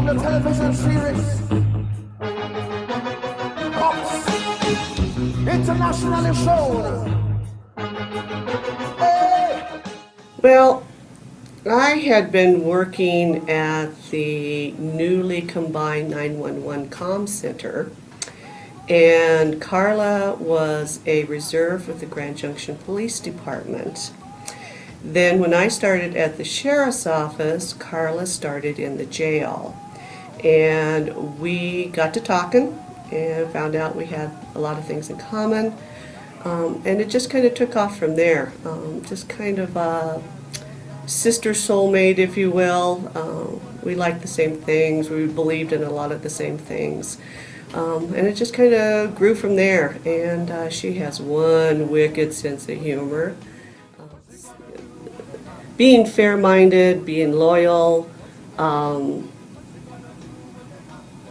from the television series Cops, internationally shown. Hey. Well, I had been working at the newly combined 911 comm center, and Carla was a reserve with the Grand Junction Police Department. Then when I started at the sheriff's office, Carla started in the jail. And we got to talking and found out we had a lot of things in common. And it just kind of took off from there. Just kind of a sister soulmate, if you will. We liked the same things. We believed in a lot of the same things. And it just kind of grew from there. And she has one wicked sense of humor. Being fair-minded, being loyal,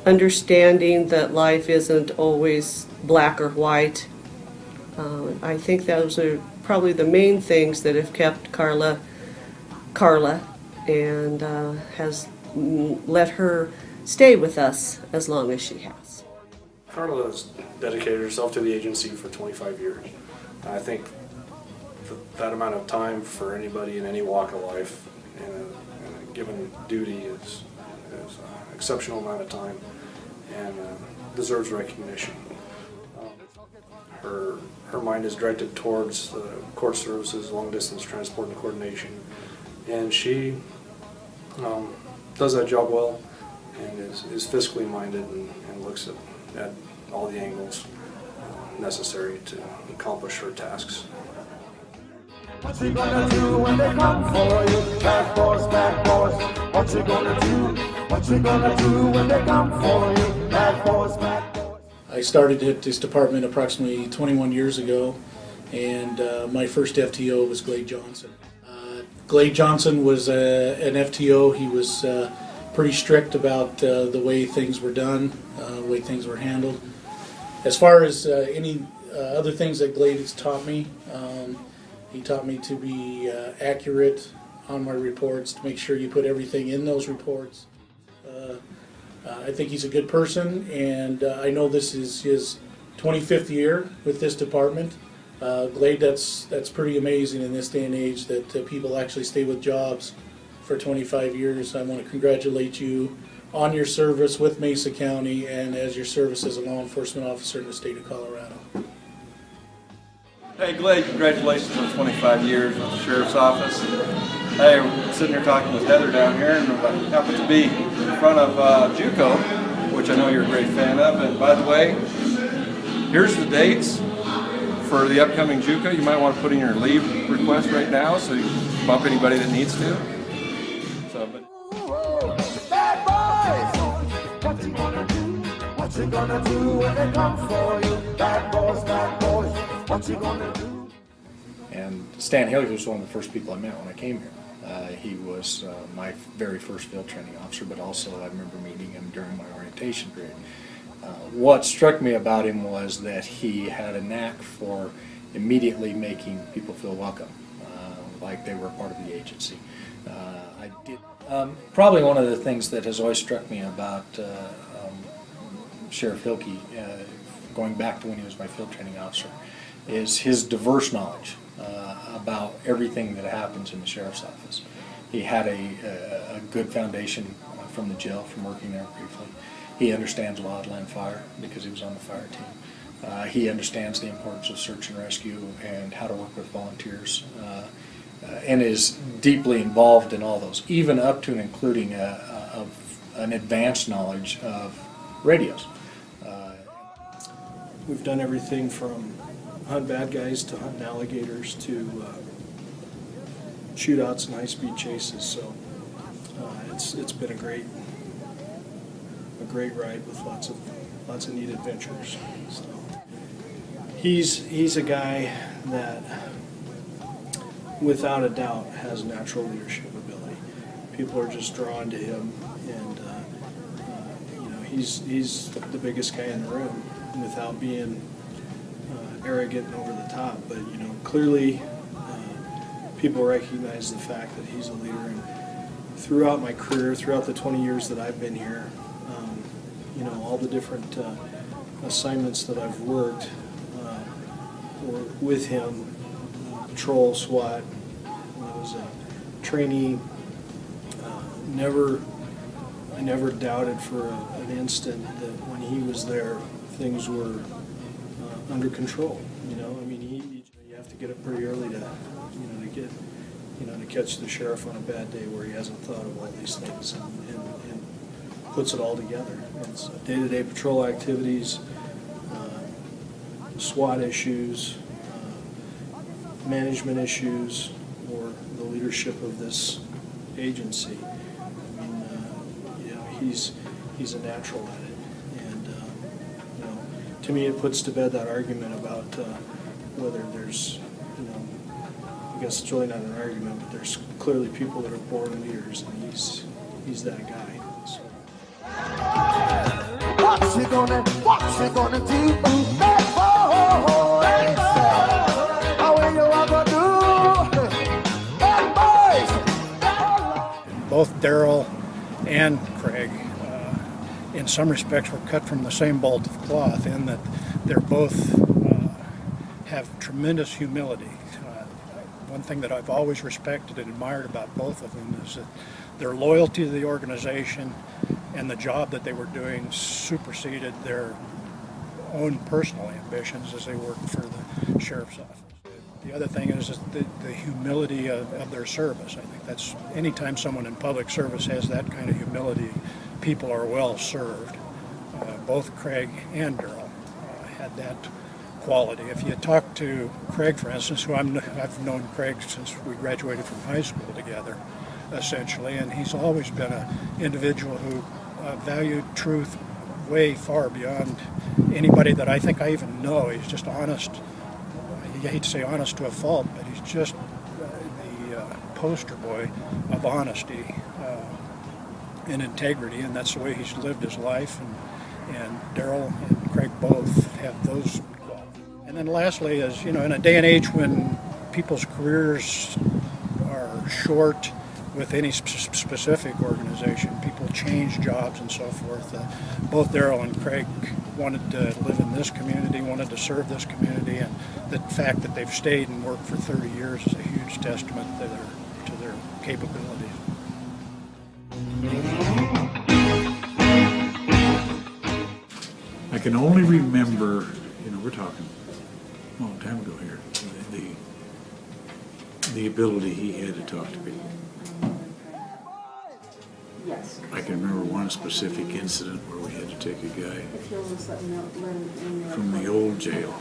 understanding that life isn't always black or white. I think those are probably the main things that have kept Carla, and has let her stay with us as long as she has. Carla has dedicated herself to the agency for 25 years. And I think that amount of time for anybody in any walk of life in a given duty is an exceptional amount of time and deserves recognition. Her mind is directed towards the court services, long distance transport and coordination, and she does that job well and is fiscally minded and looks at all the angles necessary to accomplish her tasks. What you gonna do when they come for you? Bad boys, what you gonna do? What you gonna do when they come for you? Bad boys. I started at this department approximately 21 years ago, and my first FTO was Glade Johnson. Glade Johnson was an FTO. He was pretty strict about the way things were done, the way things were handled. As far as any other things that Glade has taught me, he taught me to be accurate on my reports, to make sure you put everything in those reports. I think he's a good person, and I know this is his 25th year with this department. Glade, that's pretty amazing in this day and age that people actually stay with jobs for 25 years. I want to congratulate you on your service with Mesa County and as your service as a law enforcement officer in the state of Colorado. Hey Glade, congratulations on 25 years with the Sheriff's Office. Hey, we're sitting here talking with Heather down here, and I happen to be in front of JUCO, which I know you're a great fan of. And by the way, here's the dates for the upcoming JUCO. You might want to put in your leave request right now so you can bump anybody that needs to. Bad boys, what you gonna do? What you gonna do when they come for you? Bad boys, what you gonna do? And Stan Haley was one of the first people I met when I came here. He was my very first field training officer, but also I remember meeting him during my orientation period. What struck me about him was that he had a knack for immediately making people feel welcome, like they were part of the agency. Probably one of the things that has always struck me about Sheriff Hilke, going back to when he was my field training officer, is his diverse knowledge about everything that happens in the sheriff's office. He had a good foundation from the jail, from working there briefly. He understands wildland fire because he was on the fire team. He understands the importance of search and rescue and how to work with volunteers, and is deeply involved in all those, even up to and including an advanced knowledge of radios. We've done everything from hunt bad guys to hunting alligators to shootouts and high-speed chases. So it's been a great ride with lots of neat adventures. So he's a guy that, without a doubt, has natural leadership ability. People are just drawn to him, and he's the biggest guy in the room, without being arrogant and over the top. But clearly, people recognize the fact that he's a leader, and throughout my career, throughout the 20 years that I've been here, all the different assignments that I've worked were with him, patrol, SWAT. When I was a trainee, I never doubted for an instant that when he was there, things were under control. You have to get up pretty early to catch the sheriff on a bad day where he hasn't thought of all these things and puts it all together. It's day-to-day patrol activities, SWAT issues, management issues, or the leadership of this agency. He's a natural at it, and to me, it puts to bed that argument about whether there's, I guess it's really not an argument, but there's clearly people that are born leaders, and he's that guy. So. What you gonna do? Bad boys. How will you ever do? Bad boys. Both Darrell and Craig, in some respects, were cut from the same bolt of cloth in that they're both have tremendous humility. One thing that I've always respected and admired about both of them is that their loyalty to the organization and the job that they were doing superseded their own personal ambitions as they worked for the sheriff's office. The other thing is the humility of their service. I think that's anytime someone in public service has that kind of humility, people are well served. Both Craig and Darrell had that quality. If you talk to Craig, for instance, who I've known Craig since we graduated from high school together, essentially, and he's always been an individual who valued truth way far beyond anybody that I think I even know. He's just honest. I hate to say honest to a fault, but he's just the poster boy of honesty and integrity, and that's the way he's lived his life. And Darrell and Craig both have those qualities. And then lastly is, in a day and age when people's careers are short with any specific organization, people change jobs and so forth. Both Darrell and Craig wanted to live in this community, wanted to serve this community, and the fact that they've stayed and worked for 30 years is a huge testament to their capabilities. I can only remember, we're talking a long time ago here, the ability he had to talk to people. I can remember one specific incident where we had to take a guy from the old jail,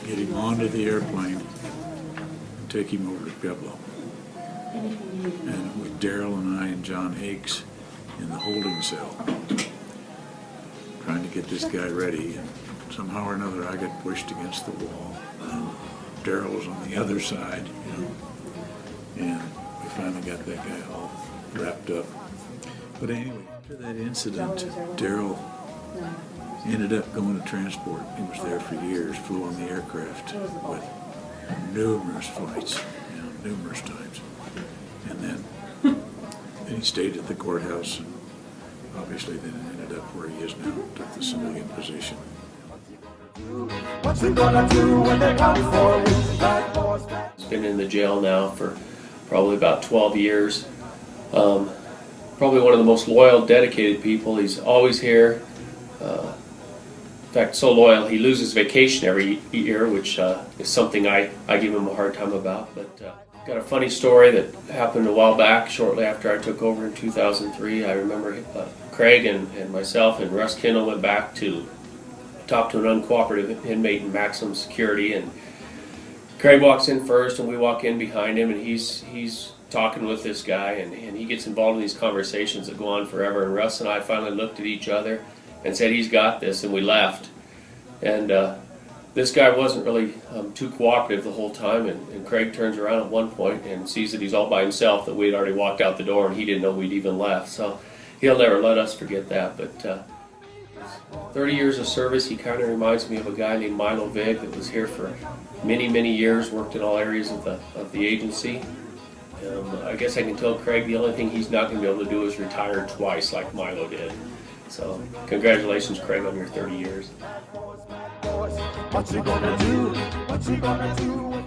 get him onto the airplane, and take him over to Pueblo. And with Darrell and I and John Hakes in the holding cell, trying to get this guy ready, and somehow or another I got pushed against the wall. Darrell was on the other side, and we finally got that guy all wrapped up. But anyway, after that incident, Darrell ended up going to transport. He was there for years, flew on the aircraft with numerous flights, numerous times. And then he stayed at the courthouse, and obviously then ended up where he is now, took the civilian position. What you gonna do when they come for you? Bad boys. He's been in the jail now for probably about 12 years. Probably one of the most loyal, dedicated people. He's always here. In fact, so loyal, he loses vacation every year, which is something I give him a hard time about. But got a funny story that happened a while back, shortly after I took over in 2003. I remember Craig and myself and Russ Kendall went back to talk to an uncooperative inmate in maximum security, and Craig walks in first, and we walk in behind him, and he's talking with this guy, and he gets involved in these conversations that go on forever. And Russ and I finally looked at each other and said, "He's got this," and we left. And this guy wasn't really too cooperative the whole time, and Craig turns around at one point and sees that he's all by himself, that we'd already walked out the door, and he didn't know we'd even left. So he'll never let us forget that. But 30 years of service, he kind of reminds me of a guy named Milo Vig that was here for many, many years, worked in all areas of the agency. I guess I can tell Craig the only thing he's not going to be able to do is retire twice like Milo did. So congratulations, Craig, on your 30 years. What you gonna do? What you gonna do?